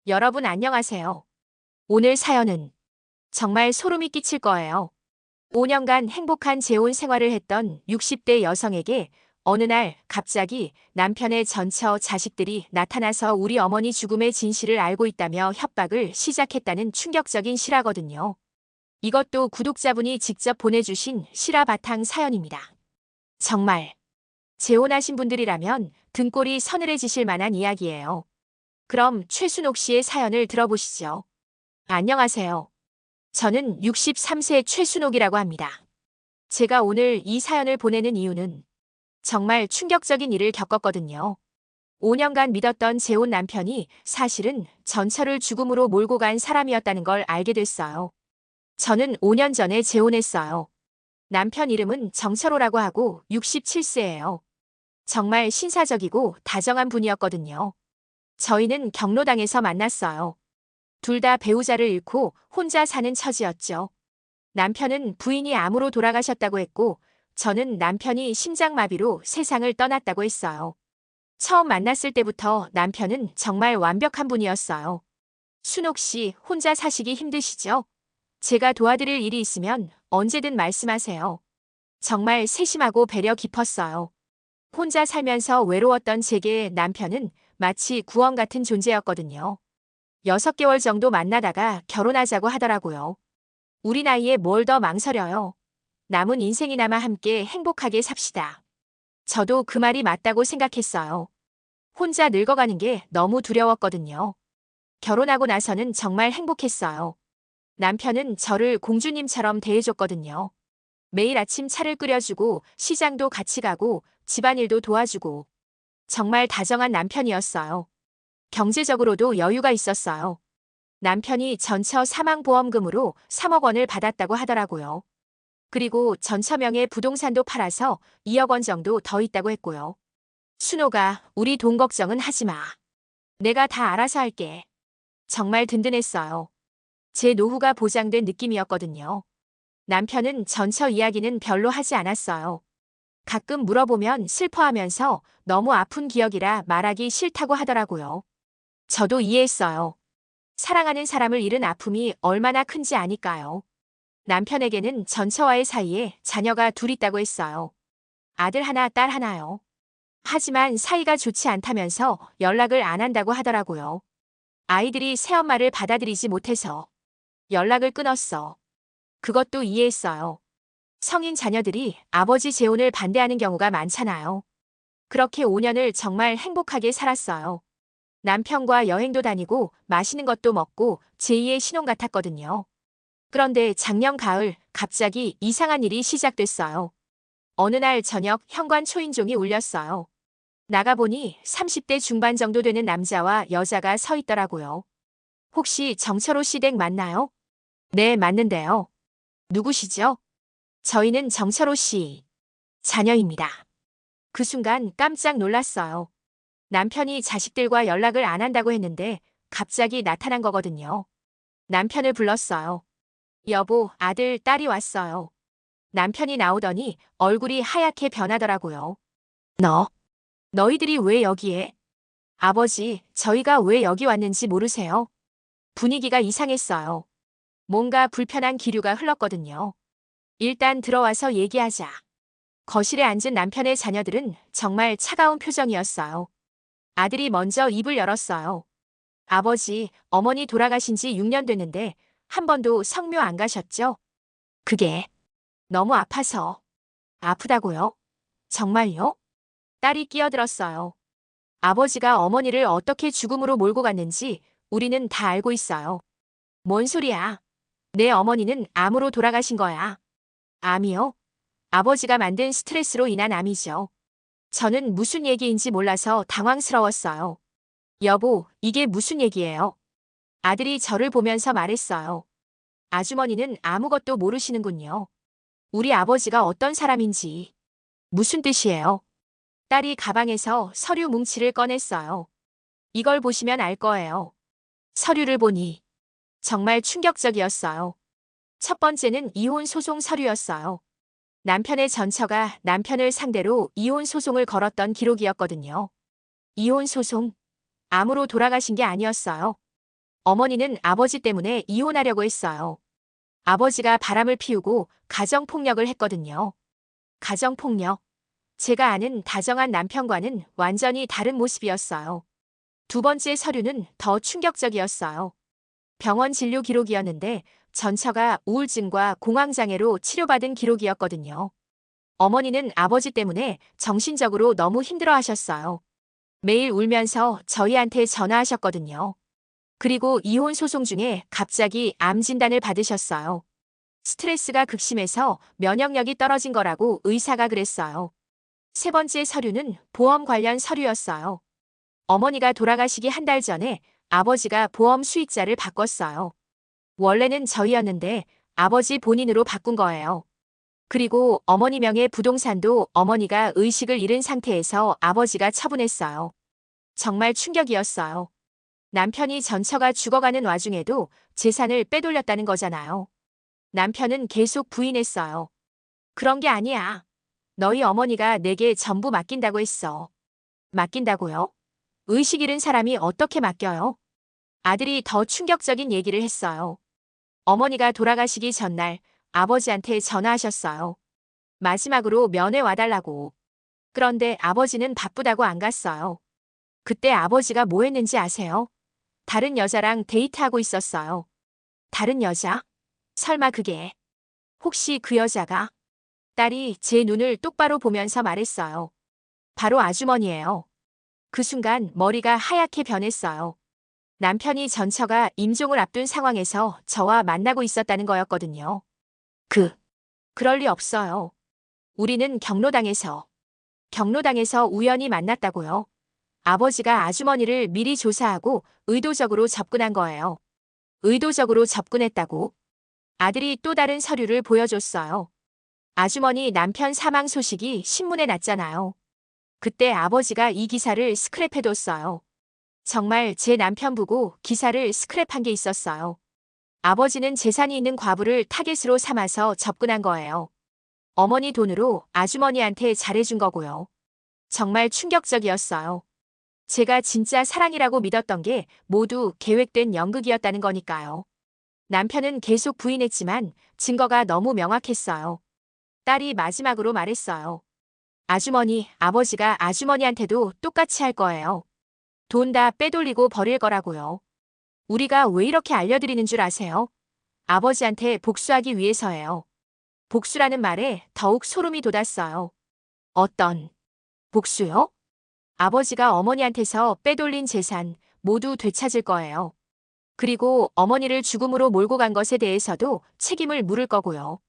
여러분 안녕하세요. 오늘 사연은 정말 소름이 끼칠 거예요. 5년간 행복한 재혼 생활을 했던 60대 여성에게 어느 날 갑자기 남편의 전처 자식들이 나타나서 우리 어머니 죽음의 진실을 알고 있다며 협박을 시작했다는 충격적인 실화거든요. 이것도 구독자분이 직접 보내주신 실화 바탕 사연입니다. 정말 재혼하신 분들이라면 등골이 서늘해지실 만한 이야기예요. 그럼 최순옥 씨의 사연을 들어보시죠. 안녕하세요. 저는 63세 최순옥이라고 합니다. 제가 오늘 이 사연을 보내는 이유는 정말 충격적인 일을 겪었거든요. 5년간 믿었던 재혼 남편이 사실은 전처를 죽음으로 몰고 간 사람이었다는 걸 알게 됐어요. 저는 5년 전에 재혼했어요. 남편 이름은 정철호라고 하고 67세예요. 정말 신사적이고 다정한 분이었거든요. 저희는 경로당에서 만났어요. 둘 다 배우자를 잃고 혼자 사는 처지였죠. 남편은 부인이 암으로 돌아가셨다고 했고, 저는 남편이 심장마비로 세상을 떠났다고 했어요. 처음 만났을 때부터 남편은 정말 완벽한 분이었어요. 순옥 씨, 혼자 사시기 힘드시죠? 제가 도와드릴 일이 있으면 언제든 말씀하세요. 정말 세심하고 배려 깊었어요. 혼자 살면서 외로웠던 제게 남편은 마치 구원 같은 존재였거든요. 6개월 정도 만나다가 결혼하자고 하더라고요. 우리 나이에 뭘 더 망설여요. 남은 인생이나마 함께 행복하게 삽시다. 저도 그 말이 맞다고 생각했어요. 혼자 늙어가는 게 너무 두려웠거든요. 결혼하고 나서는 정말 행복했어요. 남편은 저를 공주님처럼 대해줬거든요. 매일 아침 차를 끓여주고 시장도 같이 가고 집안일도 도와주고 정말 다정한 남편이었어요. 경제적으로도 여유가 있었어요. 남편이 전처 사망보험금으로 3억 원을 받았다고 하더라고요. 그리고 전처명의 부동산도 팔아서 2억 원 정도 더 있다고 했고요. 순호가 우리 돈 걱정은 하지 마. 내가 다 알아서 할게. 정말 든든했어요. 제 노후가 보장된 느낌이었거든요. 남편은 전처 이야기는 별로 하지 않았어요. 가끔 물어보면 슬퍼하면서 너무 아픈 기억이라 말하기 싫다고 하더라고요. 저도 이해했어요. 사랑하는 사람을 잃은 아픔이 얼마나 큰지 아니까요. 남편에게는 전처와의 사이에 자녀가 둘 있다고 했어요. 아들 하나, 딸 하나요. 하지만 사이가 좋지 않다면서 연락을 안 한다고 하더라고요. 아이들이 새엄마를 받아들이지 못해서 연락을 끊었어. 그것도 이해했어요. 성인 자녀들이 아버지 재혼을 반대하는 경우가 많잖아요. 그렇게 5년을 정말 행복하게 살았어요. 남편과 여행도 다니고 맛있는 것도 먹고 제2의 신혼 같았거든요. 그런데 작년 가을 갑자기 이상한 일이 시작됐어요. 어느 날 저녁 현관 초인종이 울렸어요. 나가보니 30대 중반 정도 되는 남자와 여자가 서 있더라고요. 혹시 정철호 씨 댁 맞나요? 네, 맞는데요. 누구시죠? 저희는 정철호 씨 자녀입니다. 그 순간 깜짝 놀랐어요. 남편이 자식들과 연락을 안 한다고 했는데 갑자기 나타난 거거든요. 남편을 불렀어요. 여보, 아들, 딸이 왔어요. 남편이 나오더니 얼굴이 하얗게 변하더라고요. 너희들이 왜 여기에? 아버지, 저희가 왜 여기 왔는지 모르세요? 분위기가 이상했어요. 뭔가 불편한 기류가 흘렀거든요. 일단 들어와서 얘기하자. 거실에 앉은 남편의 자녀들은 정말 차가운 표정이었어요. 아들이 먼저 입을 열었어요. 아버지, 어머니 돌아가신 지 6년 됐는데 한 번도 성묘 안 가셨죠? 그게 너무 아파서. 아프다고요? 정말요? 딸이 끼어들었어요. 아버지가 어머니를 어떻게 죽음으로 몰고 갔는지 우리는 다 알고 있어요. 뭔 소리야? 내 어머니는 암으로 돌아가신 거야. 암이요? 아버지가 만든 스트레스로 인한 암이죠. 저는 무슨 얘기인지 몰라서 당황스러웠어요. 여보, 이게 무슨 얘기예요? 아들이 저를 보면서 말했어요. 아주머니는 아무것도 모르시는군요. 우리 아버지가 어떤 사람인지. 무슨 뜻이에요? 딸이 가방에서 서류 뭉치를 꺼냈어요. 이걸 보시면 알 거예요. 서류를 보니 정말 충격적이었어요. 첫 번째는 이혼 소송 서류였어요. 남편의 전처가 남편을 상대로 이혼 소송을 걸었던 기록이었거든요. 이혼 소송? 암으로 돌아가신 게 아니었어요. 어머니는 아버지 때문에 이혼하려고 했어요. 아버지가 바람을 피우고 가정폭력을 했거든요. 가정폭력. 제가 아는 다정한 남편과는 완전히 다른 모습이었어요. 두 번째 서류는 더 충격적이었어요. 병원 진료 기록이었는데 전처가 우울증과 공황장애로 치료받은 기록이었거든요. 어머니는 아버지 때문에 정신적으로 너무 힘들어 하셨어요. 매일 울면서 저희한테 전화하셨거든요. 그리고 이혼 소송 중에 갑자기 암 진단을 받으셨어요. 스트레스가 극심해서 면역력이 떨어진 거라고 의사가 그랬어요. 세 번째 서류는 보험 관련 서류였어요. 어머니가 돌아가시기 한 달 전에 아버지가 보험 수익자를 바꿨어요. 원래는 저희였는데 아버지 본인으로 바꾼 거예요. 그리고 어머니 명의 부동산도 어머니가 의식을 잃은 상태에서 아버지가 처분했어요. 정말 충격이었어요. 남편이 전처가 죽어가는 와중에도 재산을 빼돌렸다는 거잖아요. 남편은 계속 부인했어요. 그런 게 아니야. 너희 어머니가 내게 전부 맡긴다고 했어. 맡긴다고요? 의식 잃은 사람이 어떻게 맡겨요? 아들이 더 충격적인 얘기를 했어요. 어머니가 돌아가시기 전날 아버지한테 전화하셨어요. 마지막으로 면회 와달라고. 그런데 아버지는 바쁘다고 안 갔어요. 그때 아버지가 뭐 했는지 아세요? 다른 여자랑 데이트하고 있었어요. 다른 여자? 설마 그게 혹시 그 여자가? 딸이 제 눈을 똑바로 보면서 말했어요. 바로 아주머니예요. 그 순간 머리가 하얗게 변했어요. 남편이 전처가 임종을 앞둔 상황에서 저와 만나고 있었다는 거였거든요. 그럴 리 없어요. 우리는 경로당에서 우연히 만났다고요. 아버지가 아주머니를 미리 조사하고 의도적으로 접근한 거예요. 의도적으로 접근했다고? 아들이 또 다른 서류를 보여줬어요. 아주머니 남편 사망 소식이 신문에 났잖아요. 그때 아버지가 이 기사를 스크랩해뒀어요. 정말 제 남편 보고 기사를 스크랩한 게 있었어요. 아버지는 재산이 있는 과부를 타겟으로 삼아서 접근한 거예요. 어머니 돈으로 아주머니한테 잘해준 거고요. 정말 충격적이었어요. 제가 진짜 사랑이라고 믿었던 게 모두 계획된 연극이었다는 거니까요. 남편은 계속 부인했지만 증거가 너무 명확했어요. 딸이 마지막으로 말했어요. 아주머니, 아버지가 아주머니한테도 똑같이 할 거예요. 돈 다 빼돌리고 버릴 거라고요. 우리가 왜 이렇게 알려드리는 줄 아세요? 아버지한테 복수하기 위해서예요. 복수라는 말에 더욱 소름이 돋았어요. 어떤 복수요? 아버지가 어머니한테서 빼돌린 재산 모두 되찾을 거예요. 그리고 어머니를 죽음으로 몰고 간 것에 대해서도 책임을 물을 거고요.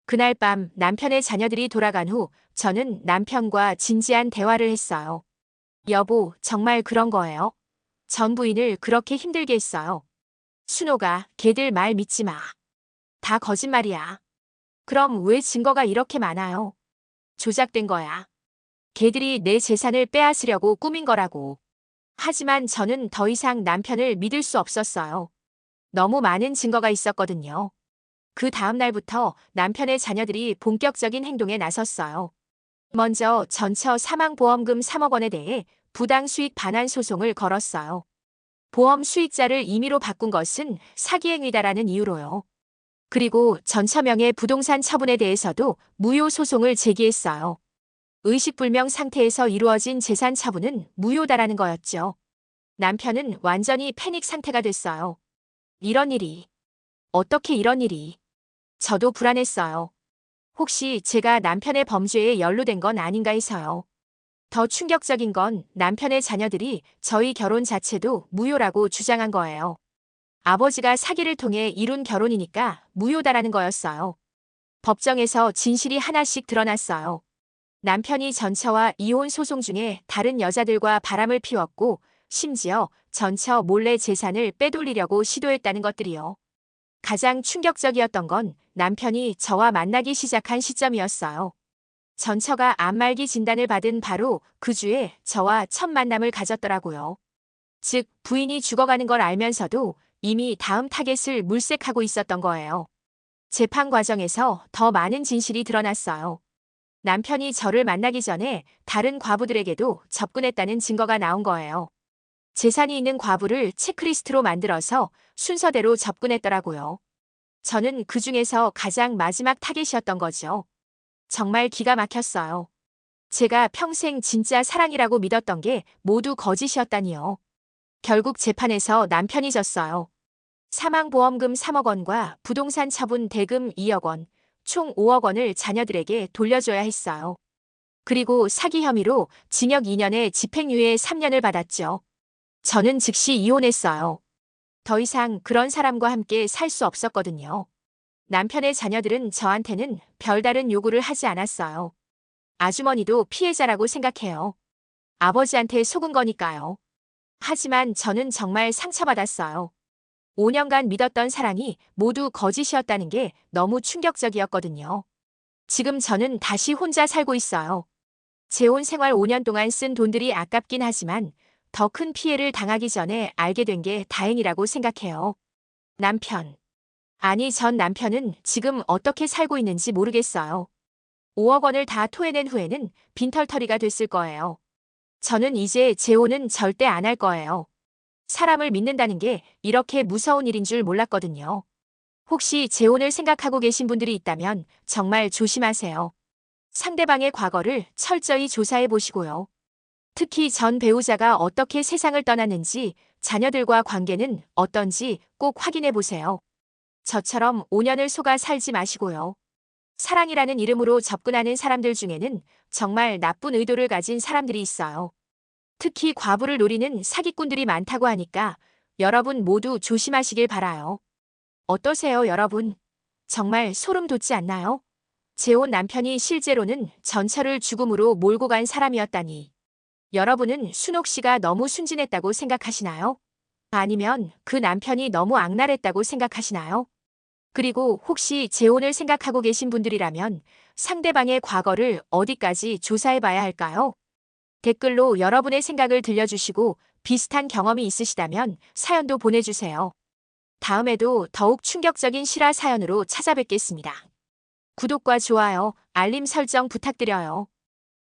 그날 밤 남편의 자녀들이 돌아간 후 저는 남편과 진지한 대화를 했어요. 여보, 정말 그런 거예요? 전 부인을 그렇게 힘들게 했어요. 순호가 걔들 말 믿지 마. 다 거짓말이야. 그럼 왜 증거가 이렇게 많아요? 조작된 거야. 걔들이 내 재산을 빼앗으려고 꾸민 거라고. 하지만 저는 더 이상 남편을 믿을 수 없었어요. 너무 많은 증거가 있었거든요. 그 다음 날부터 남편의 자녀들이 본격적인 행동에 나섰어요. 먼저 전처 사망보험금 3억 원에 대해 부당 수익 반환 소송을 걸었어요. 보험 수익자를 임의로 바꾼 것은 사기 행위다라는 이유로요. 그리고 전처명의 부동산 처분에 대해서도 무효 소송을 제기했어요. 의식불명 상태에서 이루어진 재산 처분은 무효다라는 거였죠. 남편은 완전히 패닉 상태가 됐어요. 어떻게 이런 일이? 저도 불안했어요. 혹시 제가 남편의 범죄에 연루된 건 아닌가 해서요. 더 충격적인 건 남편의 자녀들이 저희 결혼 자체도 무효라고 주장한 거예요. 아버지가 사기를 통해 이룬 결혼이니까 무효다라는 거였어요. 법정에서 진실이 하나씩 드러났어요. 남편이 전처와 이혼 소송 중에 다른 여자들과 바람을 피웠고 심지어 전처 몰래 재산을 빼돌리려고 시도했다는 것들이요. 가장 충격적이었던 건 남편이 저와 만나기 시작한 시점이었어요. 전처가 암말기 진단을 받은 바로 그 주에 저와 첫 만남을 가졌더라고요. 즉 부인이 죽어가는 걸 알면서도 이미 다음 타겟을 물색하고 있었던 거예요. 재판 과정에서 더 많은 진실이 드러났어요. 남편이 저를 만나기 전에 다른 과부들에게도 접근했다는 증거가 나온 거예요. 재산이 있는 과부를 체크리스트로 만들어서 순서대로 접근했더라고요. 저는 그 중에서 가장 마지막 타겟이었던 거죠. 정말 기가 막혔어요. 제가 평생 진짜 사랑이라고 믿었던 게 모두 거짓이었다니요. 결국 재판에서 남편이 졌어요. 사망보험금 3억 원과 부동산 처분 대금 2억 원, 총 5억 원을 자녀들에게 돌려줘야 했어요. 그리고 사기 혐의로 징역 2년에 집행유예 3년을 받았죠. 저는 즉시 이혼했어요. 더 이상 그런 사람과 함께 살 수 없었거든요. 남편의 자녀들은 저한테는 별다른 요구를 하지 않았어요. 아주머니도 피해자라고 생각해요. 아버지한테 속은 거니까요. 하지만 저는 정말 상처받았어요. 5년간 믿었던 사랑이 모두 거짓이었다는 게 너무 충격적이었거든요. 지금 저는 다시 혼자 살고 있어요. 재혼 생활 5년 동안 쓴 돈들이 아깝긴 하지만 더 큰 피해를 당하기 전에 알게 된 게 다행이라고 생각해요. 남편. 아니, 전 남편은 지금 어떻게 살고 있는지 모르겠어요. 5억 원을 다 토해낸 후에는 빈털터리가 됐을 거예요. 저는 이제 재혼은 절대 안 할 거예요. 사람을 믿는다는 게 이렇게 무서운 일인 줄 몰랐거든요. 혹시 재혼을 생각하고 계신 분들이 있다면 정말 조심하세요. 상대방의 과거를 철저히 조사해 보시고요. 특히 전 배우자가 어떻게 세상을 떠났는지, 자녀들과 관계는 어떤지 꼭 확인해 보세요. 저처럼 5년을 속아 살지 마시고요. 사랑이라는 이름으로 접근하는 사람들 중에는 정말 나쁜 의도를 가진 사람들이 있어요. 특히 과부를 노리는 사기꾼들이 많다고 하니까 여러분 모두 조심하시길 바라요. 어떠세요, 여러분? 정말 소름 돋지 않나요? 재혼 남편이 실제로는 전처를 죽음으로 몰고 간 사람이었다니. 여러분은 순옥 씨가 너무 순진했다고 생각하시나요? 아니면 그 남편이 너무 악랄했다고 생각하시나요? 그리고 혹시 재혼을 생각하고 계신 분들이라면 상대방의 과거를 어디까지 조사해 봐야 할까요? 댓글로 여러분의 생각을 들려주시고 비슷한 경험이 있으시다면 사연도 보내주세요. 다음에도 더욱 충격적인 실화 사연으로 찾아뵙겠습니다. 구독과 좋아요, 알림 설정 부탁드려요.